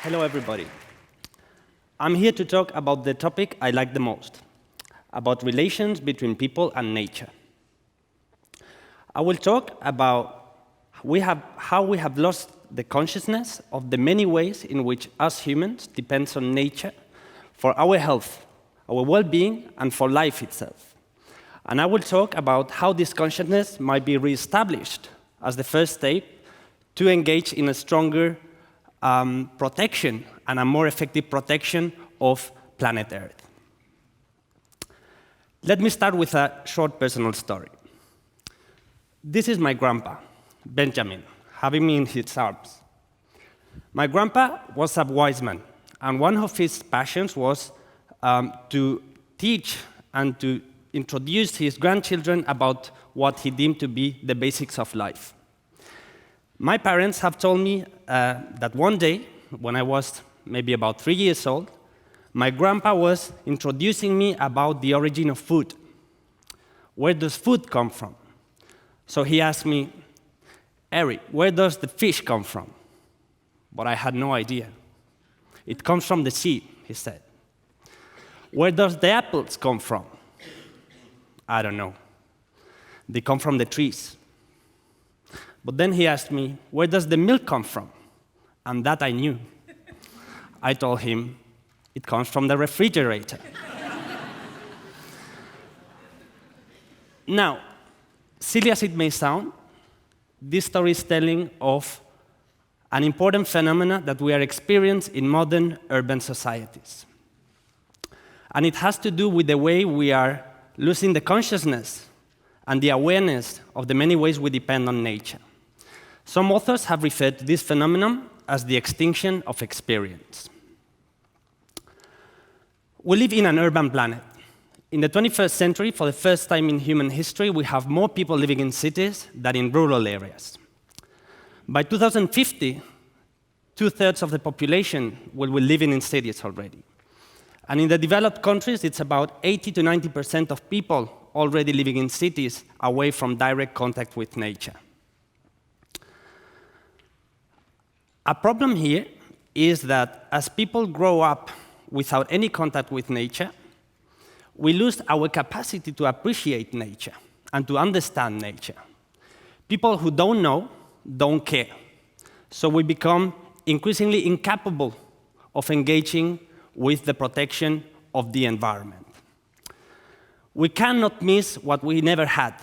Hello, everybody. I'm here to talk about the topic I like the most, about relations between people and nature. I will talk about how we have lost the consciousness of the many ways in which us humans depend on nature for our health, our well-being, and for life itself. And I will talk about how this consciousness might be reestablished as the first step to engage in a stronger protection and a more effective protection of planet Earth. Let me start with a short personal story. This is my grandpa, Benjamin, having me in his arms. My grandpa was a wise man, and one of his passions was to teach and to introduce his grandchildren about what he deemed to be the basics of life. My parents have told me that one day, when I was maybe about 3 years old, my grandpa was introducing me about the origin of food. Where does food come from? So he asked me, Eric, where does the fish come from? But I had no idea. It comes from the sea, he said. Where does the apples come from? I don't know. They come from the trees. But then he asked me, where does the milk come from? And that I knew. I told him, it comes from the refrigerator. Now, silly as it may sound, this story is telling of an important phenomenon that we are experiencing in modern urban societies. And it has to do with the way we are losing the consciousness and the awareness of the many ways we depend on nature. Some authors have referred to this phenomenon as the extinction of experience. We live in an urban planet. In the 21st century, for the first time in human history, we have more people living in cities than in rural areas. By 2050, 2/3 of the population will be living in cities already. And in the developed countries, it's about 80 to 90% of people already living in cities away from direct contact with nature. A problem here is that as people grow up without any contact with nature, we lose our capacity to appreciate nature and to understand nature. People who don't know don't care. So we become increasingly incapable of engaging with the protection of the environment. We cannot miss what we never had.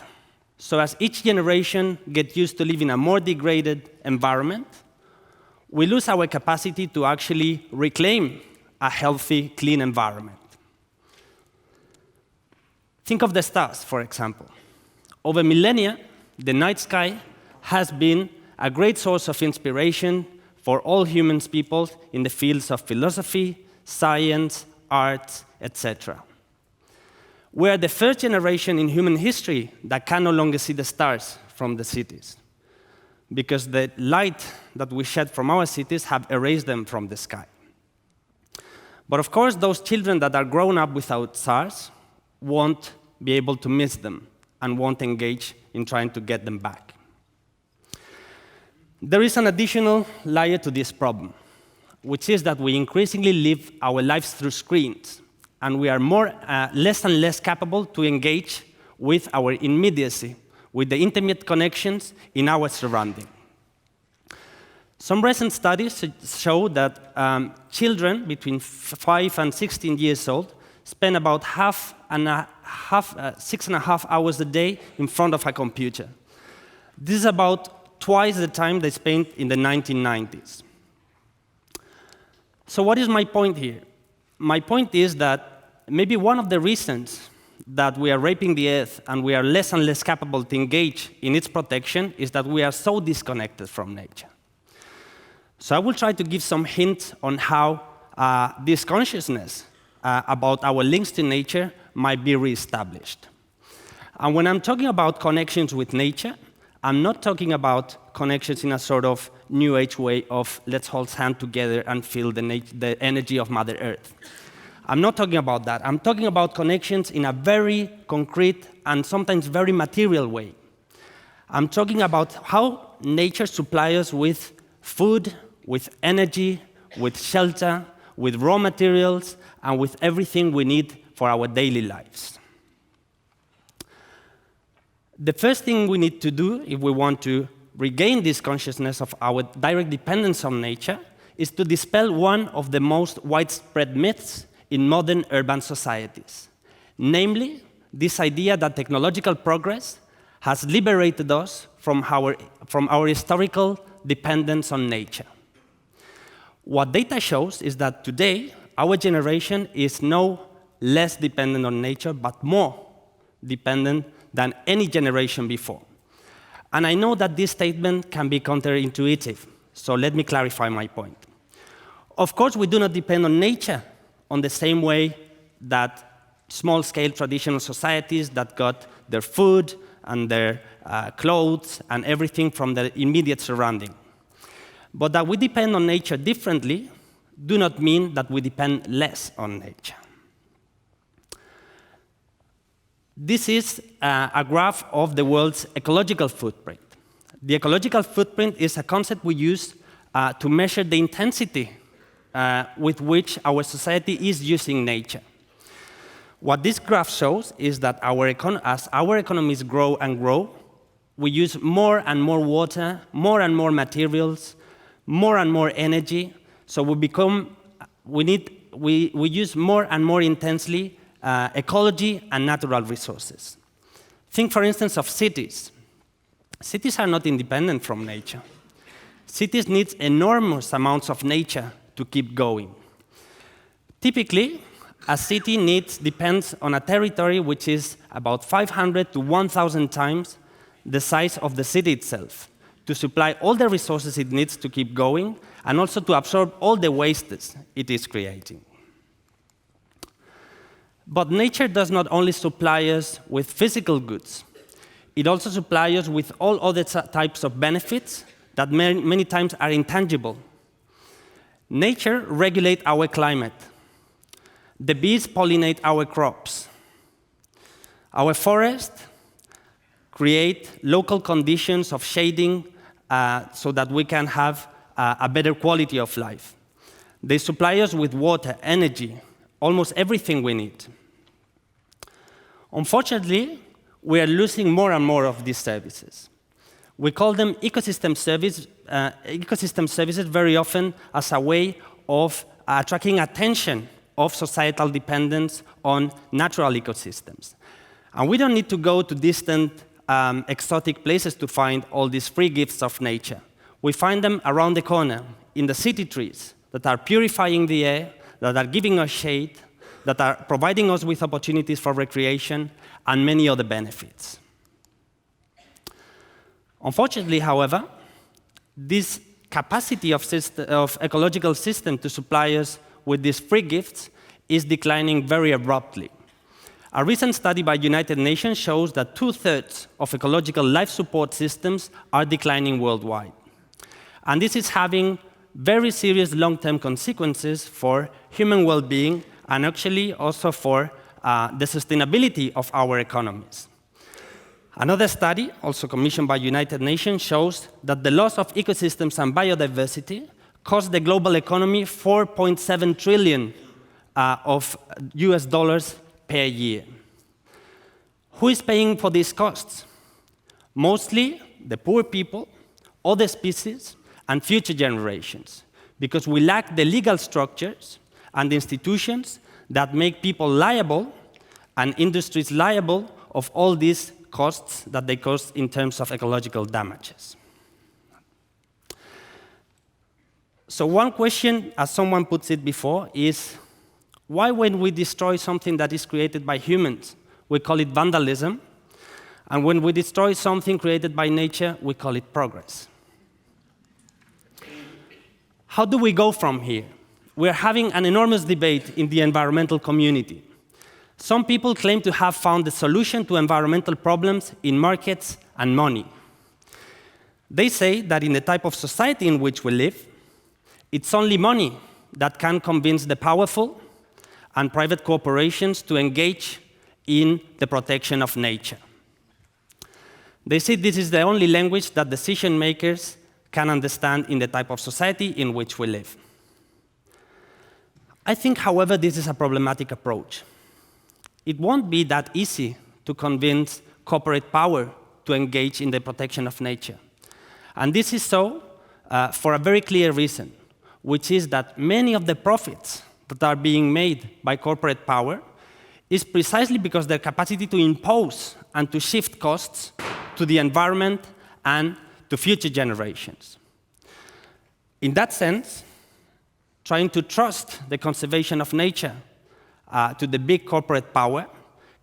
So as each generation gets used to live in a more degraded environment, we lose our capacity to actually reclaim a healthy, clean environment. Think of the stars, for example. Over millennia, the night sky has been a great source of inspiration for all human people in the fields of philosophy, science, arts, etc. We are the first generation in human history that can no longer see the stars from the cities, because the light that we shed from our cities have erased them from the sky. But of course, those children that are grown up without stars won't be able to miss them and won't engage in trying to get them back. There is an additional layer to this problem, which is that we increasingly live our lives through screens, and we are less and less capable to engage with our immediacy, with the intimate connections in our surrounding. Some recent studies show that children between 5 and 16 years old spend about 6.5 hours a day in front of a computer. This is about twice the time they spent in the 1990s. So what is my point here? My point is that maybe one of the reasons that we are raping the earth and we are less and less capable to engage in its protection is that we are so disconnected from nature. So I will try to give some hints on how this consciousness about our links to nature might be reestablished. And when I'm talking about connections with nature, I'm not talking about connections in a sort of New Age way of let's hold hands together and feel the energy of Mother Earth. I'm not talking about that. I'm talking about connections in a very concrete and sometimes very material way. I'm talking about how nature supplies us with food, with energy, with shelter, with raw materials, and with everything we need for our daily lives. The first thing we need to do if we want to regain this consciousness of our direct dependence on nature is to dispel one of the most widespread myths in modern urban societies, namely this idea that technological progress has liberated us from our historical dependence on nature. What data shows is that today, our generation is no less dependent on nature, but more dependent than any generation before. And I know that this statement can be counterintuitive, so let me clarify my point. Of course, we do not depend on nature on the same way that small-scale traditional societies that got their food and their clothes and everything from the immediate surrounding. But that we depend on nature differently do not mean that we depend less on nature. This is a graph of the world's ecological footprint. The ecological footprint is a concept we use to measure the intensity with which our society is using nature. What this graph shows is that as our economies grow and grow, we use more and more water, more and more materials, more and more energy, so we use more and more intensely ecology and natural resources. Think, for instance, of cities. Cities are not independent from nature. Cities need enormous amounts of nature to keep going. Typically, a city depends on a territory which is about 500 to 1,000 times the size of the city itself to supply all the resources it needs to keep going and also to absorb all the wastes it is creating. But nature does not only supply us with physical goods, it also supplies us with all other types of benefits that many times are intangible. Nature regulates our climate. The bees pollinate our crops. Our forests create local conditions of shading so that we can have a better quality of life. They supply us with water, energy, almost everything we need. Unfortunately, we are losing more and more of these services. We call them ecosystem services very often as a way of attracting attention of societal dependence on natural ecosystems. And we don't need to go to distant, exotic places to find all these free gifts of nature. We find them around the corner, in the city trees that are purifying the air, that are giving us shade, that are providing us with opportunities for recreation, and many other benefits. Unfortunately, however, this capacity of ecological system to supply us with these free gifts is declining very abruptly. A recent study by United Nations shows that 2/3 of ecological life support systems are declining worldwide. And this is having very serious long-term consequences for human well-being and actually also for the sustainability of our economies. Another study, also commissioned by United Nations, shows that the loss of ecosystems and biodiversity cost the global economy $4.7 trillion of US dollars per year. Who is paying for these costs? Mostly the poor people, other species, and future generations, because we lack the legal structures and institutions that make people liable and industries liable of all these costs that they cost in terms of ecological damages. So one question, as someone puts it before, is why when we destroy something that is created by humans, we call it vandalism, and when we destroy something created by nature, we call it progress? How do we go from here? We're having an enormous debate in the environmental community. Some people claim to have found the solution to environmental problems in markets and money. They say that in the type of society in which we live, it's only money that can convince the powerful and private corporations to engage in the protection of nature. They say this is the only language that decision makers can understand in the type of society in which we live. I think, however, this is a problematic approach. It won't be that easy to convince corporate power to engage in the protection of nature. And this is so for a very clear reason, which is that many of the profits that are being made by corporate power is precisely because their capacity to impose and to shift costs to the environment and to future generations. In that sense, trying to trust the conservation of nature to the big corporate power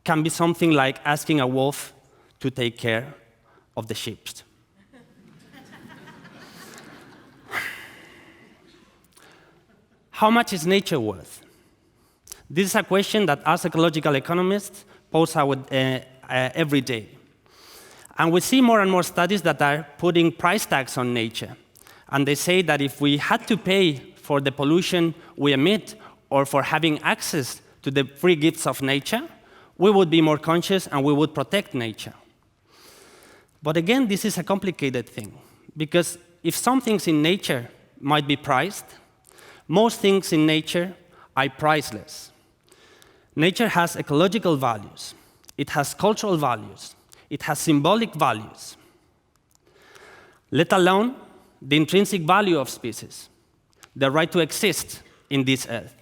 can be something like asking a wolf to take care of the sheep. How much is nature worth? This is a question that us ecological economists pose every day. And we see more and more studies that are putting price tags on nature. And they say that if we had to pay for the pollution we emit or for having access to the free gifts of nature, we would be more conscious and we would protect nature. But again, this is a complicated thing, because if some things in nature might be priced, most things in nature are priceless. Nature has ecological values, it has cultural values, it has symbolic values, let alone the intrinsic value of species, the right to exist in this earth.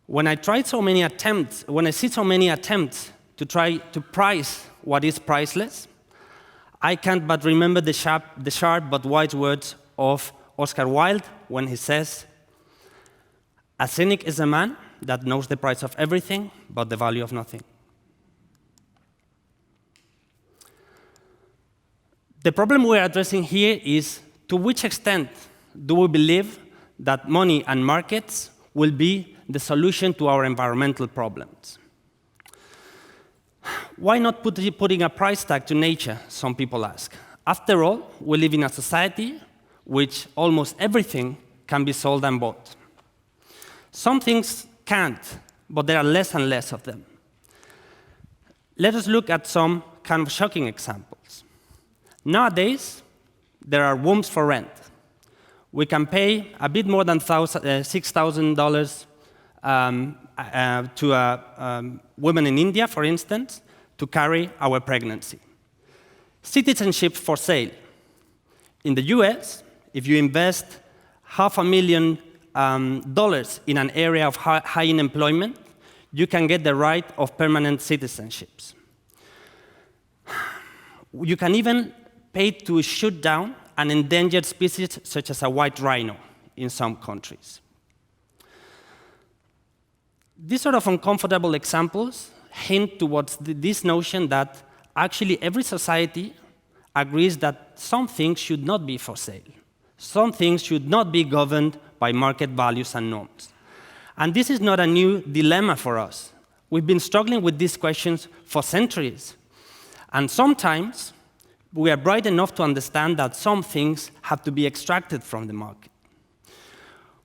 When I see so many attempts to try to price what is priceless, I can't but remember the sharp but wise words of Oscar Wilde when he says, "A cynic is a man that knows the price of everything but the value of nothing." The problem we're addressing here is, to which extent do we believe that money and markets will be the solution to our environmental problems? Why not putting a price tag to nature, some people ask. After all, we live in a society which almost everything can be sold and bought. Some things can't, but there are less and less of them. Let us look at some kind of shocking examples. Nowadays, there are wombs for rent. We can pay a bit more than $6,000 to a woman in India, for instance, to carry our pregnancy. Citizenship for sale. In the US, if you invest $500,000 in an area of high unemployment, you can get the right of permanent citizenships. You can even pay to shoot down an endangered species such as a white rhino in some countries. These sort of uncomfortable examples hint towards this notion that actually every society agrees that some things should not be for sale. Some things should not be governed by market values and norms. And this is not a new dilemma for us. We've been struggling with these questions for centuries. And sometimes we are bright enough to understand that some things have to be extracted from the market.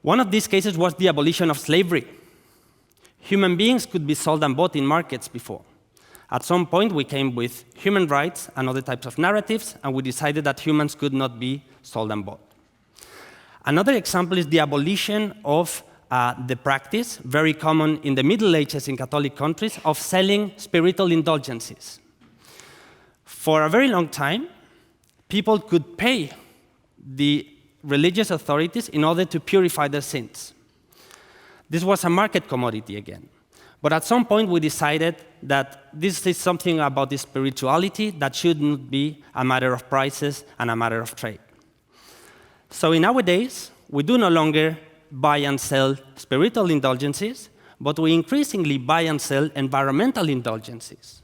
One of these cases was the abolition of slavery. Human beings could be sold and bought in markets before. At some point, we came with human rights and other types of narratives, and we decided that humans could not be sold and bought. Another example is the abolition of the practice, very common in the Middle Ages in Catholic countries, of selling spiritual indulgences. For a very long time, people could pay the religious authorities in order to purify their sins. This was a market commodity again. But at some point, we decided that this is something about the spirituality that shouldn't be a matter of prices and a matter of trade. So in our days, we do no longer buy and sell spiritual indulgences, but we increasingly buy and sell environmental indulgences.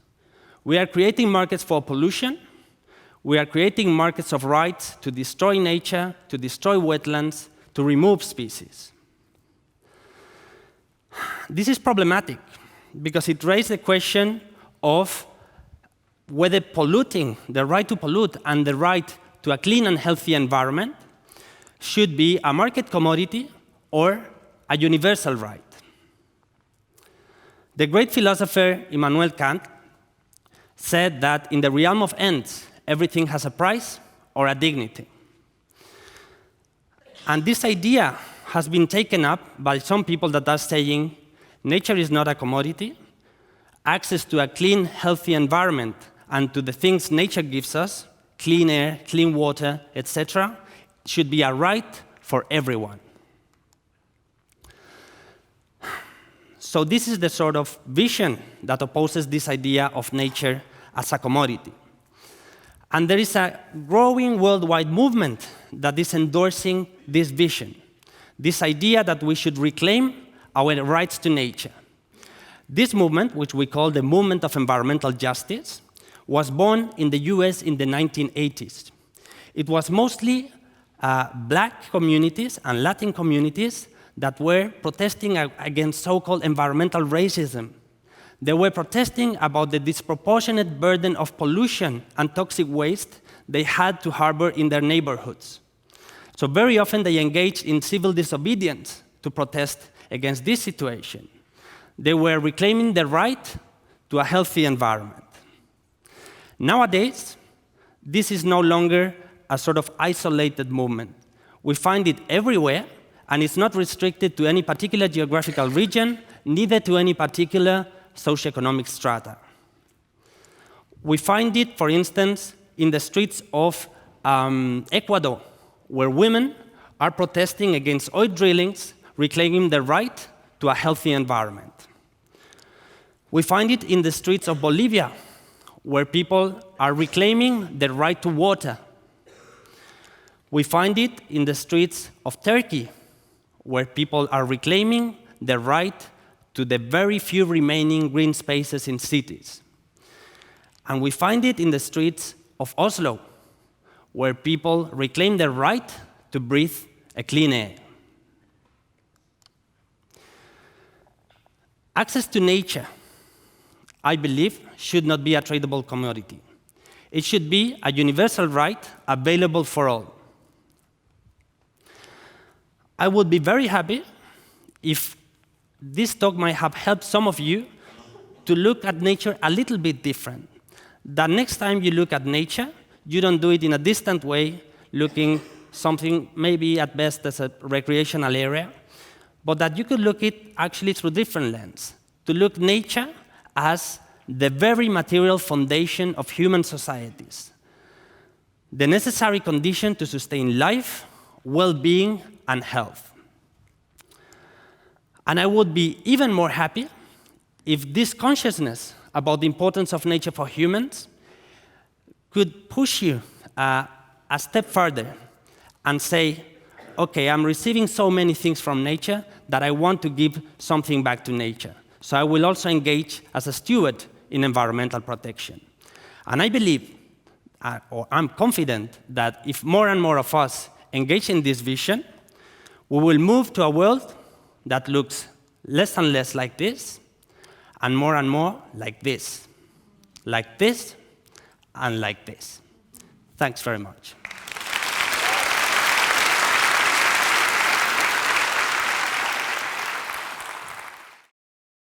We are creating markets for pollution. We are creating markets of rights to destroy nature, to destroy wetlands, to remove species. This is problematic because it raises the question of whether polluting, the right to pollute and the right to a clean and healthy environment should be a market commodity or a universal right. The great philosopher Immanuel Kant said that in the realm of ends, everything has a price or a dignity. And this idea has been taken up by some people that are saying nature is not a commodity. Access to a clean, healthy environment and to the things nature gives us, clean air, clean water, etc., should be a right for everyone. So this is the sort of vision that opposes this idea of nature as a commodity. And there is a growing worldwide movement that is endorsing this vision, this idea that we should reclaim our rights to nature. This movement, which we call the Movement of Environmental Justice, was born in the US in the 1980s. It was mostly black communities and Latin communities that were protesting against so-called environmental racism. They were protesting about the disproportionate burden of pollution and toxic waste they had to harbor in their neighborhoods. So very often they engaged in civil disobedience to protest against this situation. They were reclaiming the right to a healthy environment. Nowadays, this is no longer a sort of isolated movement. We find it everywhere, and it's not restricted to any particular geographical region, neither to any particular socioeconomic strata. We find it, for instance, in the streets of Ecuador, where women are protesting against oil drillings, reclaiming the right to a healthy environment. We find it in the streets of Bolivia, where people are reclaiming the right to water. We find it in the streets of Turkey, where people are reclaiming the right to the very few remaining green spaces in cities. And we find it in the streets of Oslo, where people reclaim their right to breathe a clean air. Access to nature, I believe, should not be a tradable commodity. It should be a universal right available for all. I would be very happy if this talk might have helped some of you to look at nature a little bit different. That next time you look at nature, you don't do it in a distant way, looking something maybe at best as a recreational area, but that you could look at it actually through different lens, to look nature as the very material foundation of human societies, the necessary condition to sustain life, well-being, and health. And I would be even more happy if this consciousness about the importance of nature for humans could push you a step further and say, okay, I'm receiving so many things from nature that I want to give something back to nature. So I will also engage as a steward in environmental protection. And I believe, or I'm confident, that if more and more of us engage in this vision, we will move to a world that looks less and less like this, and more like this, and like this. Thanks very much.